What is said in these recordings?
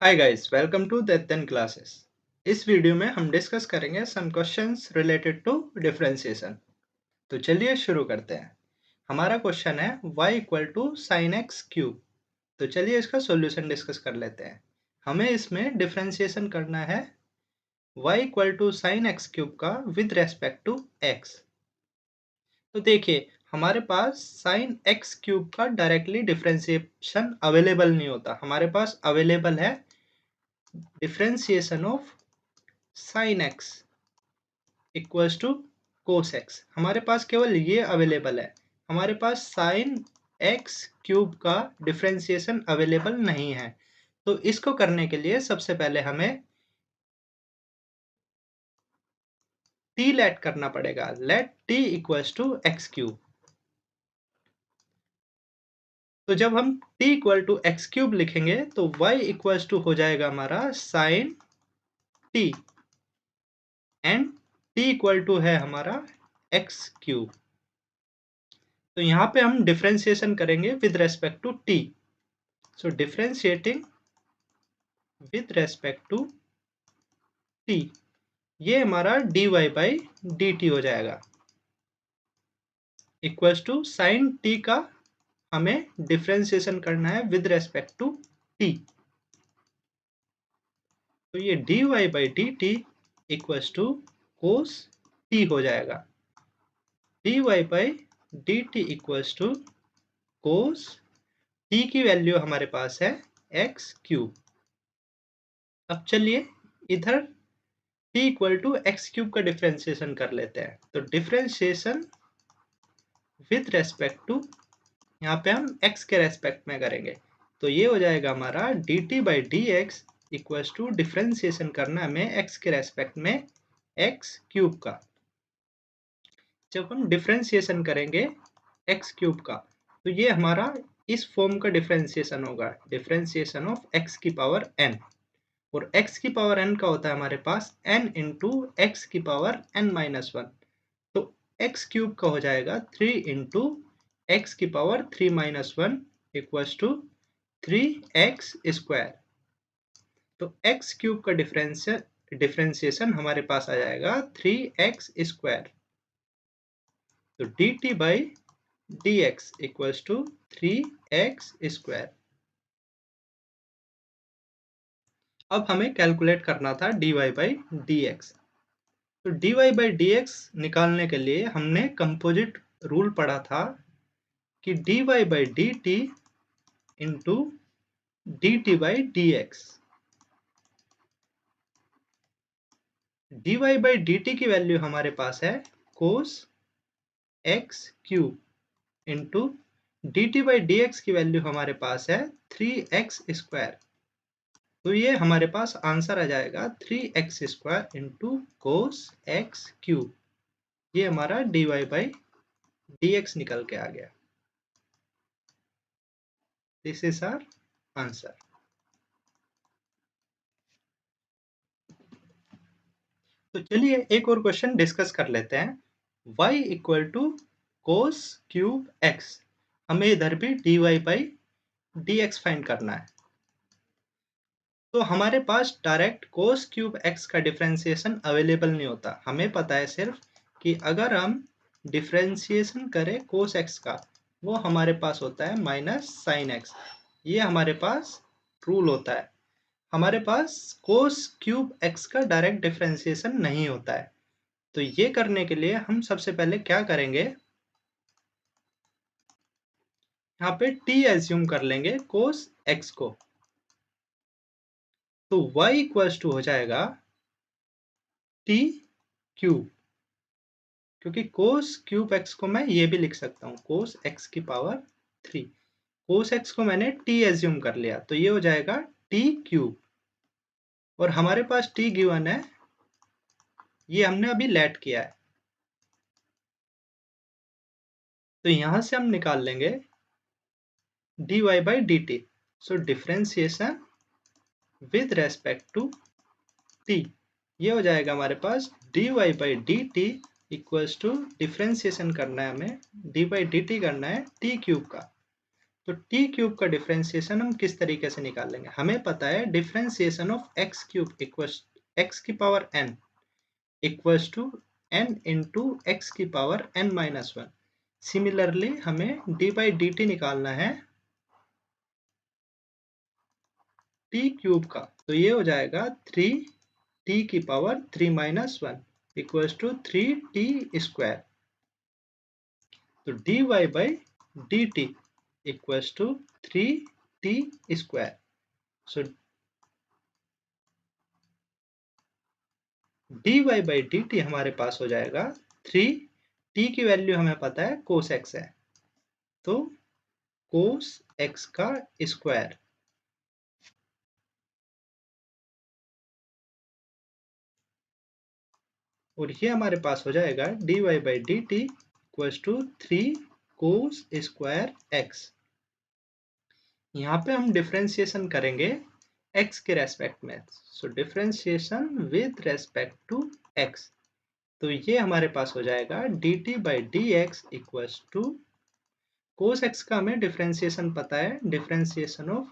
Hi guys, welcome to the classes. इस video में हम डिस्कस करेंगे some questions related to differentiation. तो चलिए शुरू करते हैं। हमारा क्वेश्चन है y equal to sine x cube. तो चलिए इसका सॉल्यूशन डिस्कस कर लेते हैं। हमें इसमें डिफरेंशिएशन करना है y equal to sine x cube का विद रेस्पेक्ट टू x। तो देखिए, हमारे पास साइन एक्स क्यूब का डायरेक्टली डिफरेंशिएशन अवेलेबल नहीं होता। हमारे पास अवेलेबल है differentiation of sine x equals to cos x. हमारे पास केवल ये अवेलेबल है। हमारे पास साइन एक्स क्यूब का डिफरेंशिएशन अवेलेबल नहीं है। तो इसको करने के लिए सबसे पहले हमें t लेट करना पड़ेगा। Let t equals to x cube. तो जब हम t equal to x cube लिखेंगे तो y इक्वल्स टू हो जाएगा हमारा sine t and t equal to है हमारा एक्स क्यूब। तो यहाँ पे हम डिफरेंशिएशन करेंगे with respect to t। So differentiating with respect to t, ये हमारा dy बाई dt हो जाएगा इक्वल्स टू साइन t का हमें डिफरेंशिएशन करना है विद रेस्पेक्ट टू t। तो ये dy by dt equals to cos t हो जाएगा। dy by dt equals to cos t की वैल्यू हमारे पास है x क्यूब। अब चलिए इधर t equal to x cube का डिफरेंशिएशन कर लेते हैं। तो डिफरेंशिएशन विद रेस्पेक्ट टू, यहाँ पे हम x के रेस्पेक्ट में करेंगे। तो ये हो जाएगा हमारा dt by d x equals to differentiation करना हमें x के रेस्पेक्ट में x क्यूब का। जब हम डिफरेंशिएशन करेंगे x क्यूब का तो ये हमारा इस फॉर्म का डिफरेंशिएशन होगा, डिफरेंशिएशन ऑफ x की पावर n। और x की पावर n का होता है हमारे पास n इंटू एक्स की पावर n माइनस वन। तो x क्यूब का हो जाएगा 3 इंटू एक्स की power 3 minus one equals to 3x square. तो x क्यूब का डिफरेंशिएशन हमारे पास आ जाएगा 3x स्क्वायर। तो dt by d x equals to 3x square. अब हमें कैलकुलेट करना था dy बाई डी एक्स। तो dy बाई डी एक्स निकालने के लिए हमने कंपोजिट रूल पढ़ा था कि dy by d t into d t by d x. dy by d T की वैल्यू हमारे पास है cos x cube into d t by d x की वैल्यू हमारे पास है 3x स्क्वायर। तो ये हमारे पास आंसर आ जाएगा 3x square into cos x cube. ये हमारा dy बाई डी एक्स निकल के आ गया। This is our answer. तो चलिए एक और क्वेश्चन डिस्कस कर लेते हैं। y equal to cos cube x। हमें इधर भी dy by d x find करना है। तो हमारे पास डायरेक्ट कोस क्यूब x का डिफरेंशिएशन अवेलेबल नहीं होता। हमें पता है सिर्फ कि अगर हम डिफरेंशिएशन करें कोस x का, वो हमारे पास होता है माइनस साइन x। ये हमारे पास रूल होता है। हमारे पास कोस क्यूब x का डायरेक्ट डिफरेंशिएशन नहीं होता है। तो ये करने के लिए हम सबसे पहले क्या करेंगे, यहाँ पे t एज्यूम कर लेंगे कोस x को। तो y इक्वल्स टू हो जाएगा t क्यूब, क्योंकि कोस क्यूब x को मैं ये भी लिख सकता हूँ कोस x की पावर 3। कोस x को मैंने t एज्यूम कर लिया तो ये हो जाएगा t क्यूब। और हमारे पास t गिवन है, ये हमने अभी लेट किया है। तो यहां से हम निकाल लेंगे dy by d t. So differentiation with respect to t, ये हो जाएगा हमारे पास dy by d t equals to differentiation करना है हमें, डी बाई डी टी करना है t क्यूब का। तो टी क्यूब का डिफरेंशिएशन हम किस तरीके से निकाल लेंगे? हमें पता है differentiation of x cube equals x की power n equals to n into x की पावर n-1। सिमिलरली हमें डी बाई डी टी निकालना है टी क्यूब का, तो ये हो जाएगा 3t की power 3-1 equals to 3t square. तो d y by d t equals to 3t square. So d y by d t हमारे पास हो जाएगा 3t की वैल्यू हमें पता है कोस एक्स है, तो कोस एक्स का स्क्वायर और ये हमारे पास हो जाएगा d y by d t equals to 3 cos square x. यहाँ पे हम डिफरेंशिएशन करेंगे x के रेस्पेक्ट में, so differentiation with respect to x। तो ये हमारे पास हो जाएगा d t by d x equals to cos x का हमें डिफरेंशिएशन पता है, डिफरेंशिएशन ऑफ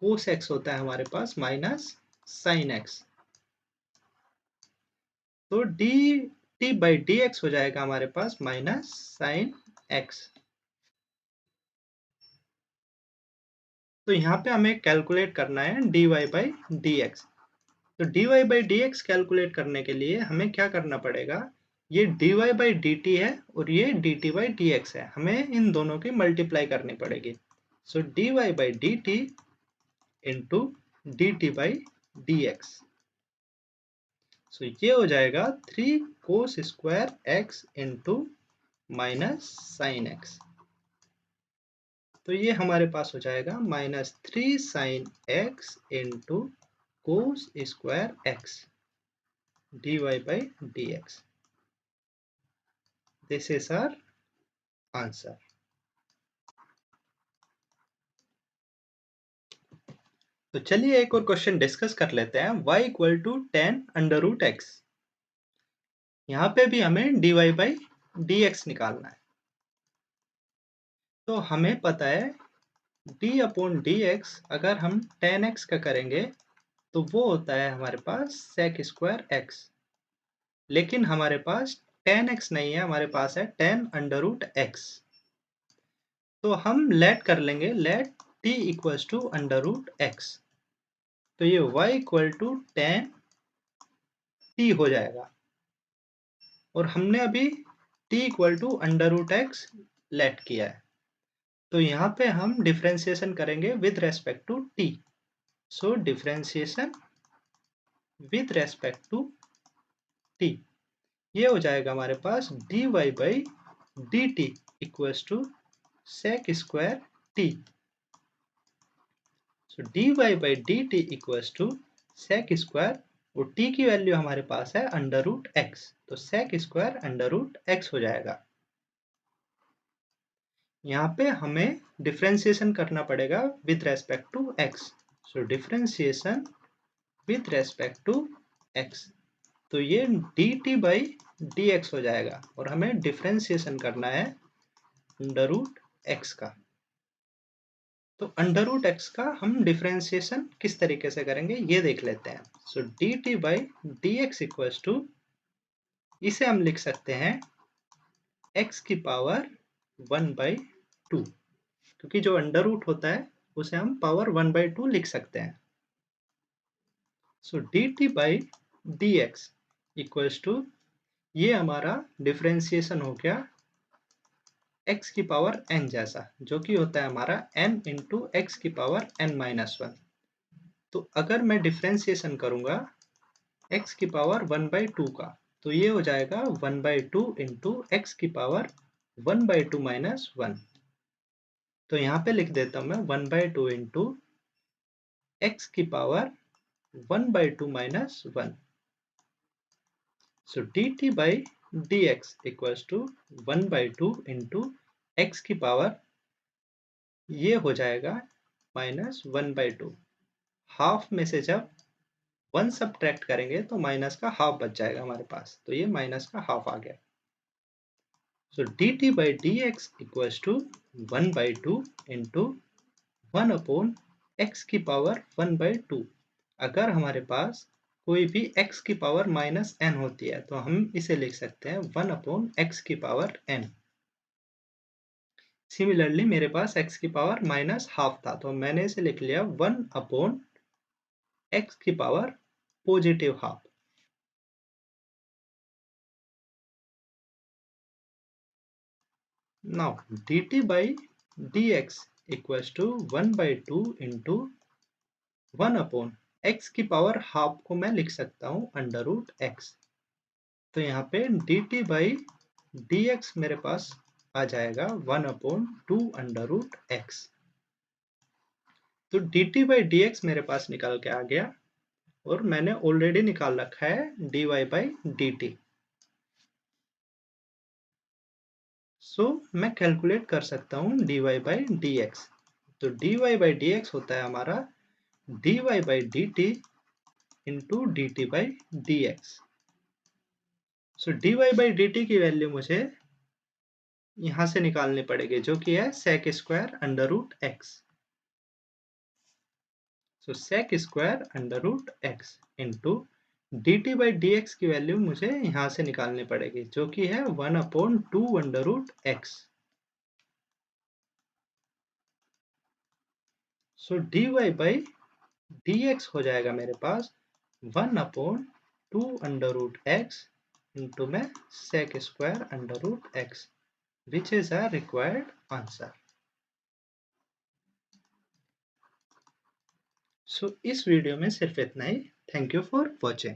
कोस एक्स होता है हमारे पास माइनस साइन एक्स। तो D t by d x हो जाएगा हमारे पास माइनस साइन एक्स। तो यहाँ पे हमें कैलकुलेट करना है d y by d x. तो d y by d x calculate करने के लिए हमें क्या करना पड़ेगा, ये d y by d t है और ये d t by d x है, हमें इन दोनों की मल्टीप्लाई करनी पड़ेगी। So d y by d t into d t by d x. So ये हो जाएगा 3 cos square x into minus sine x. तो ये हमारे पास हो जाएगा minus 3 sine x into cos square x d y by d x. This is our answer. तो चलिए एक और क्वेश्चन डिस्कस कर लेते हैं। y equal to 10 under root x. यहाँ पे भी हमें dy बाई dx निकालना है। तो हमें पता है d अपॉन dx अगर हम 10x का करेंगे तो वो होता है हमारे पास sec स्क्वायर x। लेकिन हमारे पास 10x नहीं है, हमारे पास है 10 अंडर रूट x। तो हम लेट कर लेंगे, let t equals to under root x। तो ये y इक्वल टू 10 t हो जाएगा और हमने अभी t equal to under root x let किया है। तो यहाँ पे हम डिफरेंशिएशन करेंगे with respect to t। So differentiation with respect to t, ये हो जाएगा हमारे पास dy by d t equals to sec square t। So dy by d t equals to sec square और t की वैल्यू हमारे पास है अंडर रूट एक्स, तो sec square under root x हो जाएगा। यहाँ पे हमें डिफरेंशिएशन करना पड़ेगा with respect to x। So differentiation with respect to x, तो ये dt बाई डी एक्स हो जाएगा और हमें डिफरेंशिएशन करना है अंडर रूट एक्स का। तो अंडर रूट एक्स का हम डिफरेंशिएशन किस तरीके से करेंगे ये देख लेते हैं। So dt by d x equals to, इसे हम लिख सकते हैं x की पावर 1/2, क्योंकि जो अंडर रूट होता है उसे हम पावर 1/2 लिख सकते हैं। So dt by d x equals to, ये हमारा डिफरेंशिएशन हो गया x की पावर n जैसा, जो कि होता है हमारा n इंटू एक्स की पावर n-1। तो अगर मैं डिफरेंशिएशन करूंगा x की पावर 1/2 का, तो ये हो जाएगा 1/2 इंटू एक्स की पावर 1/2 माइनस 1। तो यहाँ पे लिख देता हूँ मैं 1/2 इंटू एक्स की power 1/2 minus 1। So dt by d x equals to 1/2 into x की पावर, ये हो जाएगा माइनस 1/2। हाफ में से जब 1 सब्ट्रैक्ट करेंगे तो माइनस का हाफ बच जाएगा हमारे पास, तो ये माइनस का हाफ आ गया। So dt by dx equals to 1 by 2 into 1 upon x की पावर 1 by 2। अगर हमारे पास कोई भी x की पावर माइनस n होती है तो हम इसे लिख सकते हैं 1 अपॉन x की पावर n। सिमिलरली मेरे पास x की पावर माइनस हाफ था तो मैंने इसे लिख लिया 1 अपॉन x की power positive half. Now dt by dx equals to 1 by 2 into 1 upon x की पावर हाफ को मैं लिख सकता हूँ अंडर रूट x। तो यहाँ पे dt by dx मेरे पास आ जाएगा 1 अपॉन 2 अंडर रूट x। तो dt by dx मेरे पास निकल के आ गया और मैंने ऑलरेडी निकाल रखा है dy by dt। सो मैं कैलकुलेट कर सकता हूँ dy by dx। तो dy by dx होता है हमारा dy by dt into dt by dx। So dy by dt की वैल्यू मुझे यहाँ से निकालनी पड़ेगी जो कि है sec square under root x। So sec square under root x into dt by dx की वैल्यू मुझे यहाँ से निकालनी पड़ेगी जो कि है 1 upon 2 under root x। So dy by dx हो जाएगा मेरे पास 1 upon 2 under root x into में sec square under root x which is a required answer. So इस वीडियो में सिर्फ इतना ही। Thank you for watching.